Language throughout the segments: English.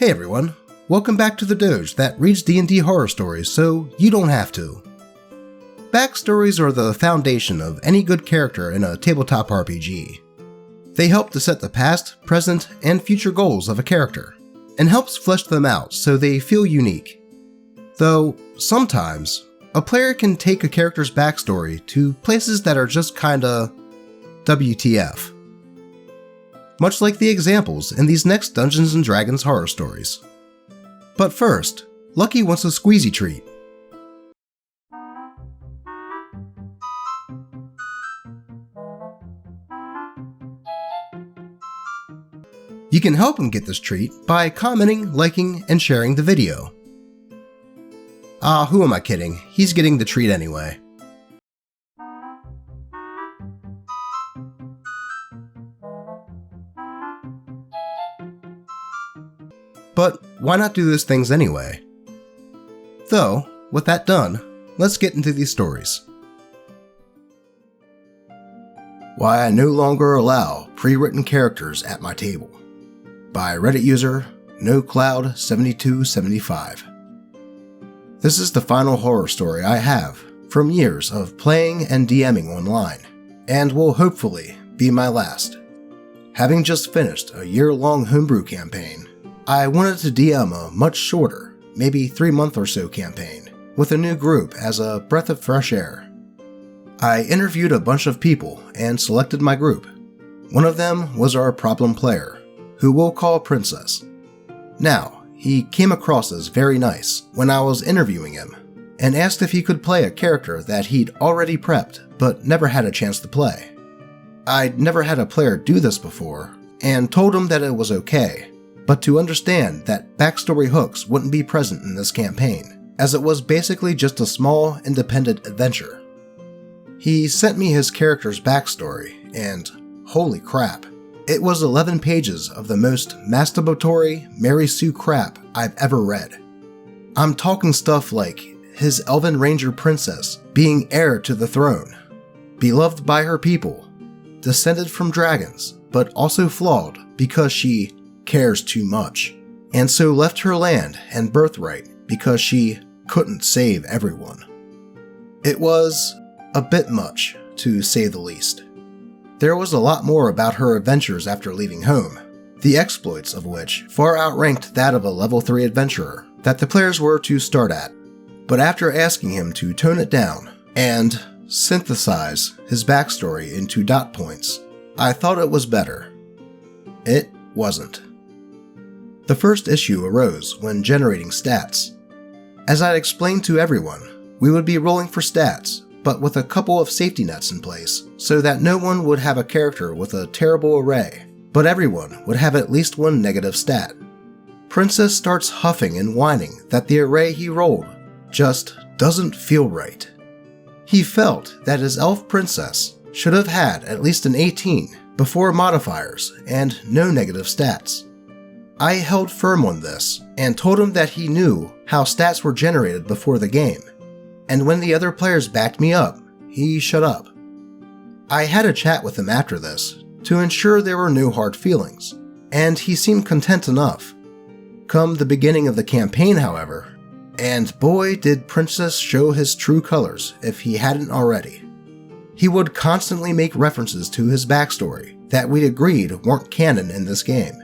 Hey everyone, welcome back to the Doge that reads D&D horror stories so you don't have to. Backstories are the foundation of any good character in a tabletop RPG. They help to set the past, present, and future goals of a character, and helps flesh them out so they feel unique. Though, sometimes, a player can take a character's backstory to places that are just kinda WTF. Much like the examples in these next Dungeons & Dragons horror stories. But first, Lucky wants a squeezy treat. You can help him get this treat by commenting, liking, and sharing the video. Who am I kidding? He's getting the treat anyway. But why not do those things anyway? Though, with that done, let's get into these stories. Why I no longer allow pre-written characters at my table. By Reddit user NoCloud7275. This is the final horror story I have from years of playing and DMing online, and will hopefully be my last. Having just finished a year-long homebrew campaign, I wanted to DM a much shorter, maybe 3-month or so campaign, with a new group as a breath of fresh air. I interviewed a bunch of people and selected my group. One of them was our problem player, who we'll call Princess. Now, he came across as very nice when I was interviewing him, and asked if he could play a character that he'd already prepped but never had a chance to play. I'd never had a player do this before, and told him that it was okay, but to understand that backstory hooks wouldn't be present in this campaign, as it was basically just a small, independent adventure. He sent me his character's backstory, and holy crap, it was 11 pages of the most masturbatory Mary Sue crap I've ever read. I'm talking stuff like his Elven Ranger princess being heir to the throne, beloved by her people, descended from dragons, but also flawed because she cares too much, and so left her land and birthright because she couldn't save everyone. It was a bit much, to say the least. There was a lot more about her adventures after leaving home, the exploits of which far outranked that of a level 3 adventurer that the players were to start at. But after asking him to tone it down and synthesize his backstory into dot points, I thought it was better. It wasn't. The first issue arose when generating stats. As I'd explained to everyone, we would be rolling for stats, but with a couple of safety nets in place, so that no one would have a character with a terrible array, but everyone would have at least one negative stat. Princess starts huffing and whining that the array he rolled just doesn't feel right. He felt that his elf princess should have had at least an 18 before modifiers and no negative stats. I held firm on this and told him that he knew how stats were generated before the game, and when the other players backed me up, he shut up. I had a chat with him after this to ensure there were no hard feelings, and he seemed content enough. Come the beginning of the campaign, however, and boy did Princess show his true colors if he hadn't already. He would constantly make references to his backstory that we'd agreed weren't canon in this game.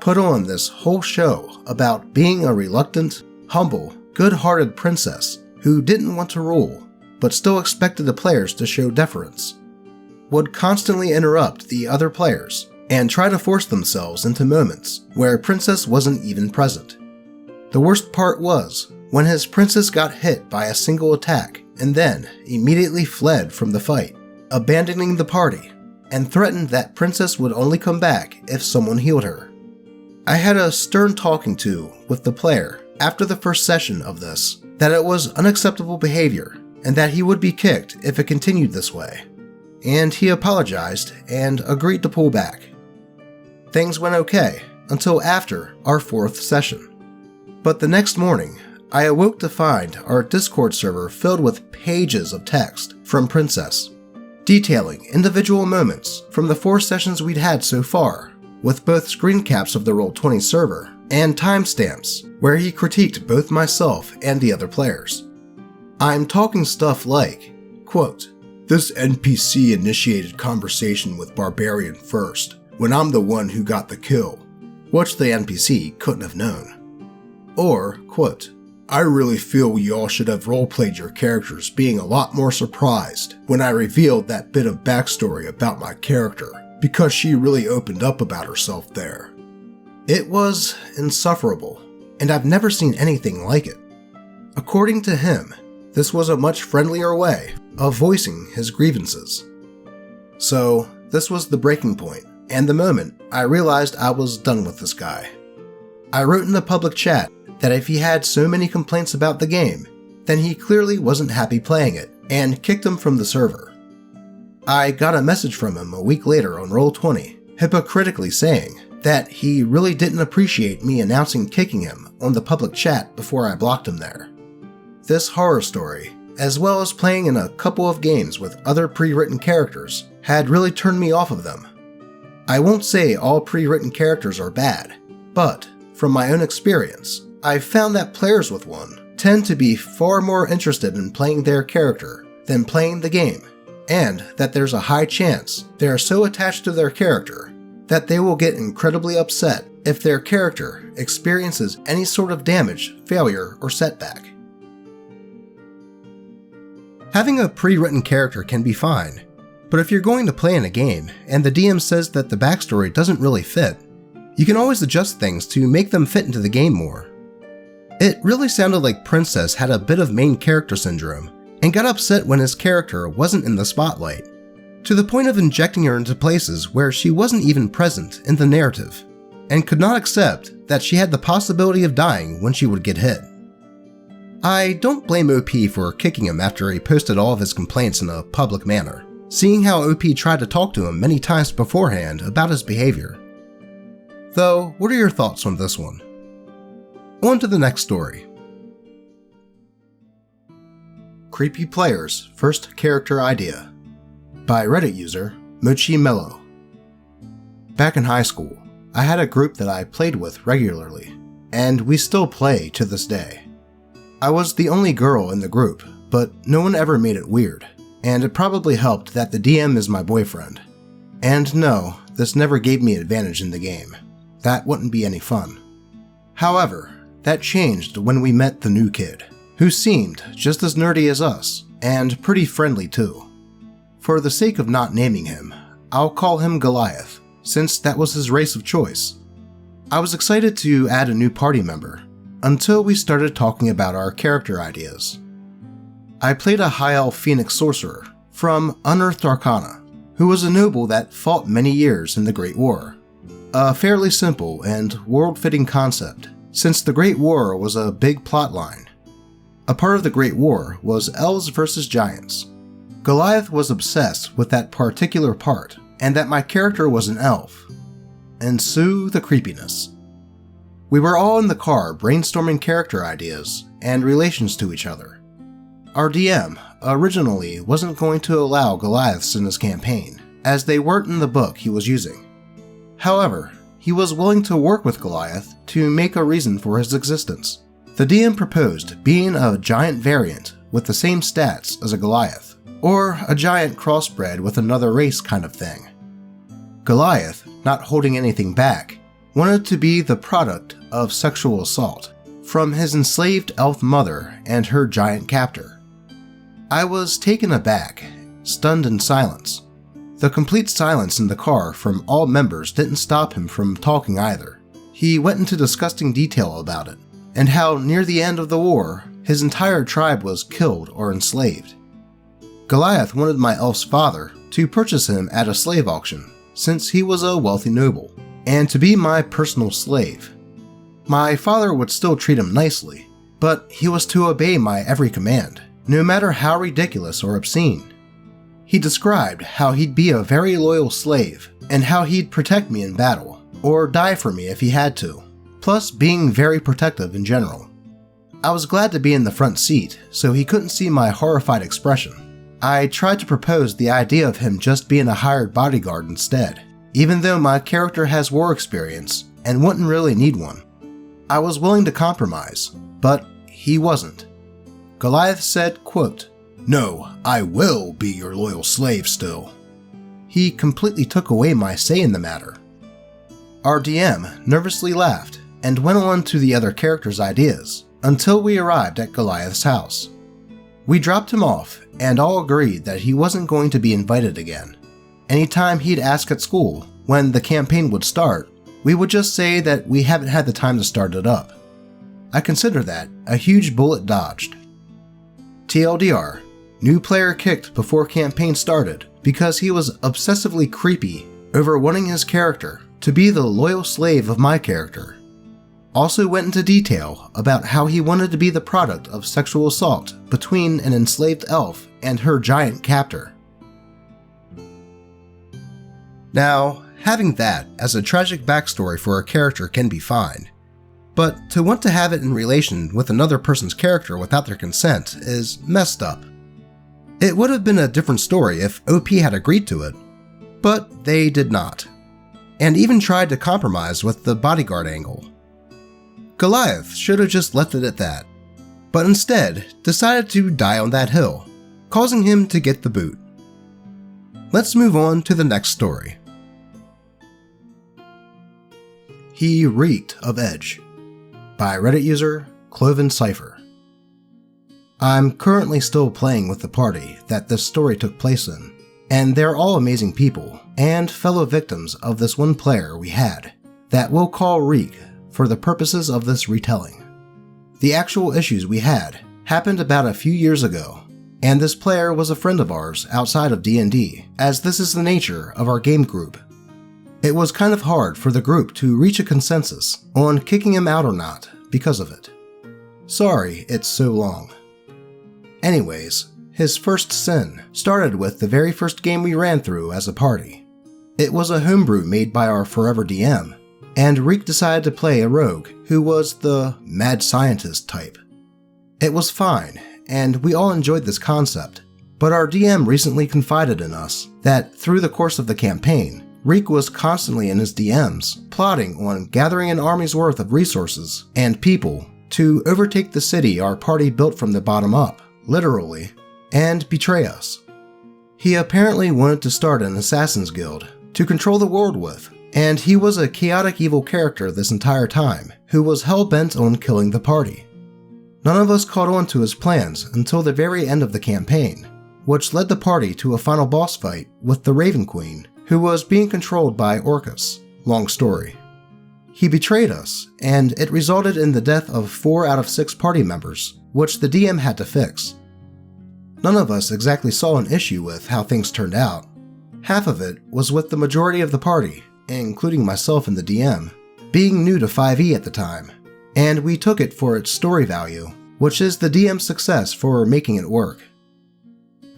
Put on this whole show about being a reluctant, humble, good-hearted princess who didn't want to rule, but still expected the players to show deference. Would constantly interrupt the other players and try to force themselves into moments where Princess wasn't even present. The worst part was when his princess got hit by a single attack and then immediately fled from the fight, abandoning the party, and threatened that Princess would only come back if someone healed her. I had a stern talking to with the player after the first session of this that it was unacceptable behavior and that he would be kicked if it continued this way, and he apologized and agreed to pull back. Things went okay until after our 4th session. But the next morning, I awoke to find our Discord server filled with pages of text from Princess, detailing individual moments from the 4 sessions we'd had so far, with both screen caps of the Roll20 server and timestamps where he critiqued both myself and the other players. I'm talking stuff like, quote, "This NPC initiated conversation with Barbarian first, when I'm the one who got the kill," which the NPC couldn't have known. Or, quote, "I really feel y'all should have roleplayed your characters being a lot more surprised when I revealed that bit of backstory about my character, because she really opened up about herself there." It was insufferable, and I've never seen anything like it. According to him, this was a much friendlier way of voicing his grievances. So, this was the breaking point, and the moment I realized I was done with this guy. I wrote in the public chat that if he had so many complaints about the game, then he clearly wasn't happy playing it, and kicked him from the server. I got a message from him a week later on Roll20, hypocritically saying that he really didn't appreciate me announcing kicking him on the public chat before I blocked him there. This horror story, as well as playing in a couple of games with other pre-written characters, had really turned me off of them. I won't say all pre-written characters are bad, but from my own experience, I've found that players with one tend to be far more interested in playing their character than playing the game, and that there's a high chance they are so attached to their character that they will get incredibly upset if their character experiences any sort of damage, failure, or setback. Having a pre-written character can be fine, but if you're going to play in a game and the DM says that the backstory doesn't really fit, you can always adjust things to make them fit into the game more. It really sounded like Princess had a bit of main character syndrome and got upset when his character wasn't in the spotlight, to the point of injecting her into places where she wasn't even present in the narrative, and could not accept that she had the possibility of dying when she would get hit. I don't blame OP for kicking him after he posted all of his complaints in a public manner, seeing how OP tried to talk to him many times beforehand about his behavior. Though, what are your thoughts on this one? On to the next story. Creepy Player's First Character Idea by Reddit user Mochi Mello. Back in high school, I had a group that I played with regularly, and we still play to this day. I was the only girl in the group, but no one ever made it weird, and it probably helped that the DM is my boyfriend. And no, this never gave me advantage in the game. That wouldn't be any fun. However, that changed when we met the new kid, who seemed just as nerdy as us, and pretty friendly too. For the sake of not naming him, I'll call him Goliath, since that was his race of choice. I was excited to add a new party member, until we started talking about our character ideas. I played a High Elf Phoenix Sorcerer from Unearthed Arcana, who was a noble that fought many years in the Great War. A fairly simple and world-fitting concept, since the Great War was a big plotline. A part of the Great War was elves versus giants. Goliath was obsessed with that particular part, and that my character was an elf. Ensue the creepiness. We were all in the car brainstorming character ideas and relations to each other. Our DM originally wasn't going to allow Goliaths in his campaign, as they weren't in the book he was using. However, he was willing to work with Goliath to make a reason for his existence. The DM proposed being a giant variant with the same stats as a Goliath, or a giant crossbred with another race kind of thing. Goliath, not holding anything back, wanted to be the product of sexual assault from his enslaved elf mother and her giant captor. I was taken aback, stunned in silence. The complete silence in the car from all members didn't stop him from talking either. He went into disgusting detail about it, and how near the end of the war, his entire tribe was killed or enslaved. Goliath wanted my elf's father to purchase him at a slave auction, since he was a wealthy noble, and to be my personal slave. My father would still treat him nicely, but he was to obey my every command, no matter how ridiculous or obscene. He described how he'd be a very loyal slave, and how he'd protect me in battle, or die for me if he had to, plus being very protective in general. I was glad to be in the front seat, so he couldn't see my horrified expression. I tried to propose the idea of him just being a hired bodyguard instead, even though my character has war experience and wouldn't really need one. I was willing to compromise, but he wasn't. Goliath said, quote, "No, I will be your loyal slave still." He completely took away my say in the matter. Our DM nervously laughed and went on to the other characters' ideas until we arrived at Goliath's house. We dropped him off and all agreed that he wasn't going to be invited again. Anytime he'd ask at school when the campaign would start, we would just say that we haven't had the time to start it up. I consider that a huge bullet dodged. TLDR, new player kicked before campaign started because he was obsessively creepy over wanting his character to be the loyal slave of my character. Also went into detail about how he wanted to be the product of sexual assault between an enslaved elf and her giant captor. Now, having that as a tragic backstory for a character can be fine, but to want to have it in relation with another person's character without their consent is messed up. It would have been a different story if OP had agreed to it, but they did not, and even tried to compromise with the bodyguard angle. Goliath should have just left it at that, but instead decided to die on that hill, causing him to get the boot. Let's move on to the next story. Heretic of Edge by Reddit user Cloven Cypher. I'm currently still playing with the party that this story took place in, and they're all amazing people and fellow victims of this one player we had that we'll call Reek for the purposes of this retelling. The actual issues we had happened about a few years ago, and this player was a friend of ours outside of DnD, as this is the nature of our game group. It was kind of hard for the group to reach a consensus on kicking him out or not because of it. Sorry it's so long. Anyways, his first sin started with the very first game we ran through as a party. It was a homebrew made by our forever DM, and Reek decided to play a rogue who was the mad scientist type. It was fine, and we all enjoyed this concept, but our DM recently confided in us that through the course of the campaign, Reek was constantly in his DMs plotting on gathering an army's worth of resources and people to overtake the city our party built from the bottom up, literally, and betray us. He apparently wanted to start an assassin's guild to control the world with, and he was a chaotic evil character this entire time who was hell-bent on killing the party. None of us caught on to his plans until the very end of the campaign, which led the party to a final boss fight with the Raven Queen, who was being controlled by Orcus. Long story. He betrayed us, and it resulted in the death of 4 out of 6 party members, which the DM had to fix. None of us exactly saw an issue with how things turned out. Half of it was with the majority of the party, including myself and the DM, being new to 5e at the time, and we took it for its story value, which is the DM's success for making it work.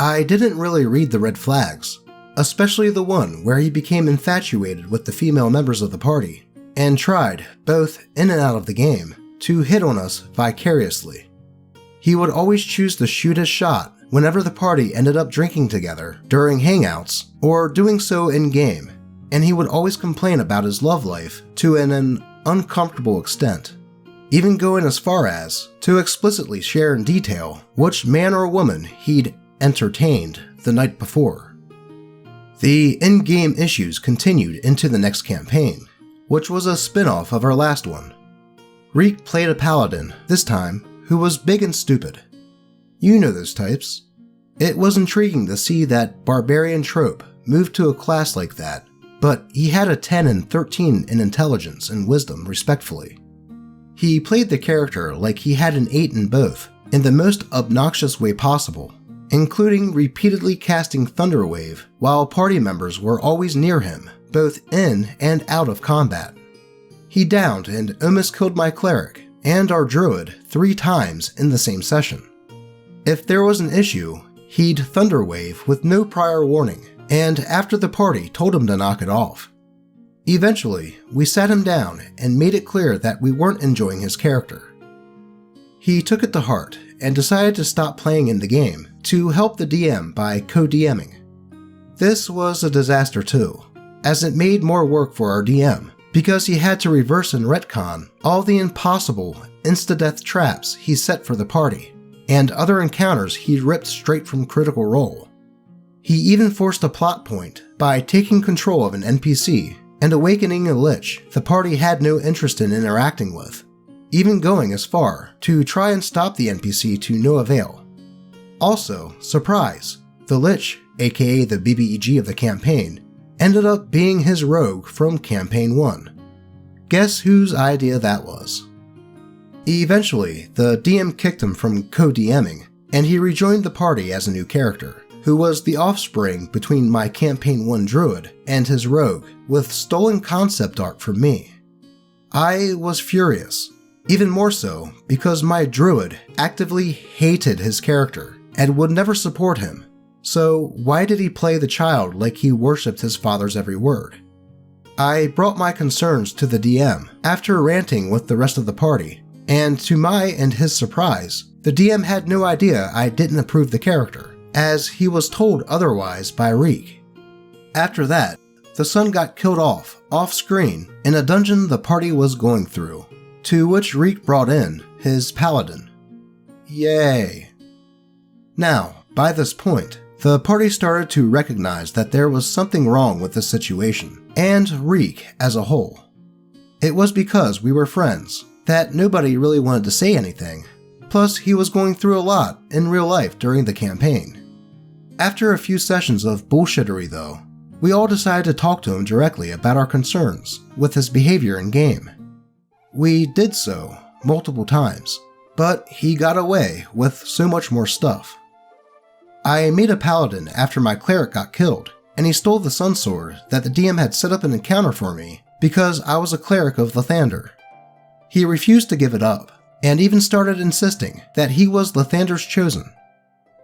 I didn't really read the red flags, especially the one where he became infatuated with the female members of the party, and tried, both in and out of the game, to hit on us vicariously. He would always choose to shoot his shot whenever the party ended up drinking together during hangouts or doing so in-game, and he would always complain about his love life to an uncomfortable extent, even going as far as to explicitly share in detail which man or woman he'd entertained the night before. The in-game issues continued into the next campaign, which was a spin-off of our last one. Reek played a paladin, this time, who was big and stupid. You know those types. It was intriguing to see that barbarian trope move to a class like that, but he had a 10 and 13 in intelligence and wisdom respectfully. He played the character like he had an 8 in both, in the most obnoxious way possible, including repeatedly casting Thunderwave while party members were always near him, both in and out of combat. He downed and almost killed my cleric and our druid 3 times in the same session. If there was an issue, he'd Thunderwave with no prior warning, and after the party told him to knock it off. Eventually, we sat him down and made it clear that we weren't enjoying his character. He took it to heart and decided to stop playing in the game to help the DM by co-DMing. This was a disaster too, as it made more work for our DM, because he had to reverse and retcon all the impossible insta-death traps he set for the party, and other encounters he ripped straight from Critical Role. He even forced a plot point by taking control of an NPC and awakening a lich the party had no interest in interacting with, even going as far to try and stop the NPC to no avail. Also, surprise, the lich, aka the BBEG of the campaign, ended up being his rogue from Campaign 1. Guess whose idea that was? Eventually, the DM kicked him from co-DMing, and he rejoined the party as a new character, who was the offspring between my Campaign 1 druid and his rogue, with stolen concept art from me. I was furious, even more so because my druid actively hated his character and would never support him, so why did he play the child like he worshipped his father's every word? I brought my concerns to the DM after ranting with the rest of the party, and to my and his surprise, the DM had no idea I didn't approve the character, as he was told otherwise by Reek. After that, the son got killed off-screen, in a dungeon the party was going through, to which Reek brought in his paladin. Yay. Now, by this point, the party started to recognize that there was something wrong with the situation, and Reek as a whole. It was because we were friends that nobody really wanted to say anything, plus he was going through a lot in real life during the campaign. After a few sessions of bullshittery though, we all decided to talk to him directly about our concerns with his behavior in game. We did so multiple times, but he got away with so much more stuff. I made a paladin after my cleric got killed, and he stole the sun sword that the DM had set up an encounter for me because I was a cleric of Lathander. He refused to give it up, and even started insisting that he was Lathander's chosen.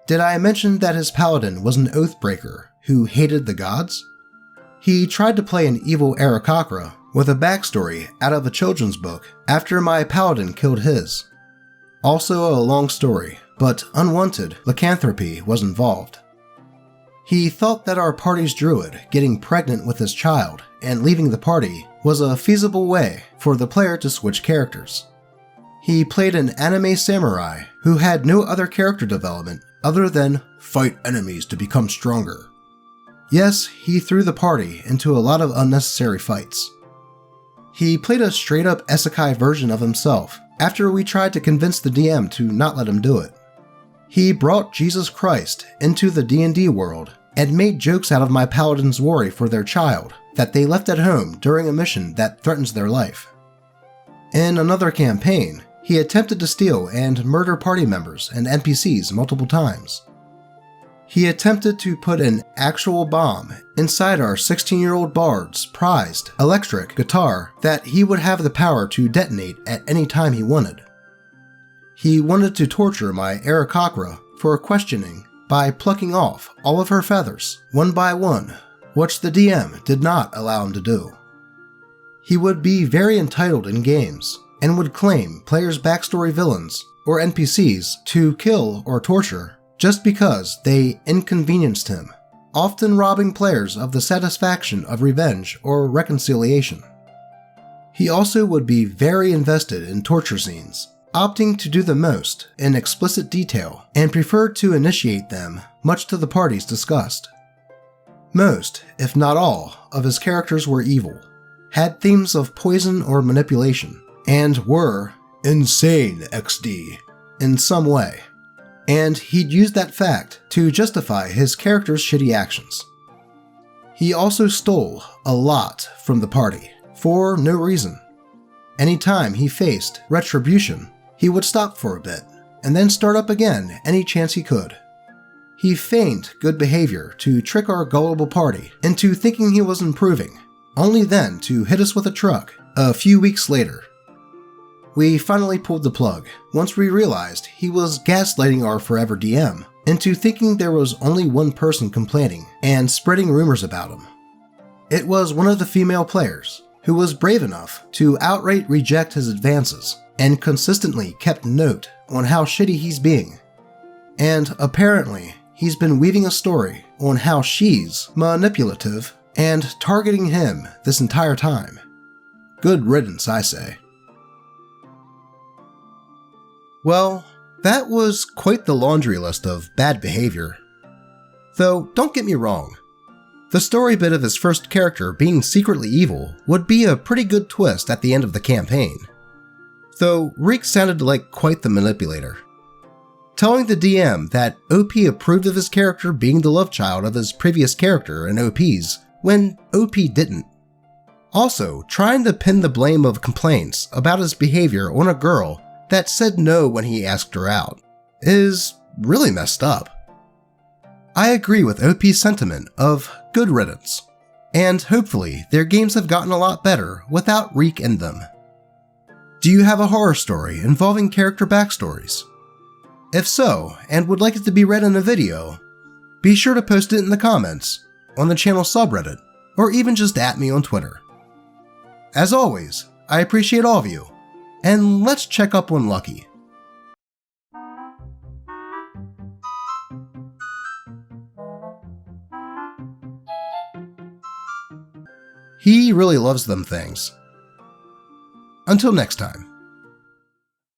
Did I mention that his paladin was an oathbreaker who hated the gods? He tried to play an evil Aarakocra with a backstory out of a children's book after my paladin killed his. Also a long story, but unwanted lycanthropy was involved. He thought that our party's druid getting pregnant with his child and leaving the party was a feasible way for the player to switch characters. He played an anime samurai who had no other character development other than fight enemies to become stronger. Yes, he threw the party into a lot of unnecessary fights. He played a straight-up isekai version of himself after we tried to convince the DM to not let him do it. He brought Jesus Christ into the D&D world and made jokes out of my paladin's worry for their child that they left at home during a mission that threatens their life. In another campaign, he attempted to steal and murder party members and NPCs multiple times. He attempted to put an actual bomb inside our 16-year-old bard's prized electric guitar that he would have the power to detonate at any time he wanted. He wanted to torture my Aarakocra for questioning by plucking off all of her feathers one by one, which the DM did not allow him to do. He would be very entitled in games and would claim players' backstory villains or NPCs to kill or torture just because they inconvenienced him, often robbing players of the satisfaction of revenge or reconciliation. He also would be very invested in torture scenes, opting to do the most in explicit detail and preferred to initiate them, much to the party's disgust. Most, if not all, of his characters were evil, had themes of poison or manipulation, and were insane XD in some way, and he'd use that fact to justify his character's shitty actions. He also stole a lot from the party, for no reason. Anytime he faced retribution, he would stop for a bit, and then start up again any chance he could. He feigned good behavior to trick our gullible party into thinking he was improving, only then to hit us with a truck a few weeks later. We finally pulled the plug once we realized he was gaslighting our forever DM into thinking there was only one person complaining and spreading rumors about him. It was one of the female players who was brave enough to outright reject his advances and consistently kept note on how shitty he's being. And apparently, he's been weaving a story on how she's manipulative and targeting him this entire time. Good riddance, I say. Well, that was quite the laundry list of bad behavior. Though, don't get me wrong, the story bit of his first character being secretly evil would be a pretty good twist at the end of the campaign. Though Reek sounded like quite the manipulator, telling the DM that OP approved of his character being the love child of his previous character and OP's, when OP didn't. Also, trying to pin the blame of complaints about his behavior on a girl that said no when he asked her out is really messed up. I agree with OP's sentiment of good riddance, and hopefully their games have gotten a lot better without Reek in them. Do you have a horror story involving character backstories? If so, and would like it to be read in a video, be sure to post it in the comments, on the channel subreddit, or even just at me on Twitter. As always, I appreciate all of you, and let's check up on Lucky. He really loves them things. Until next time.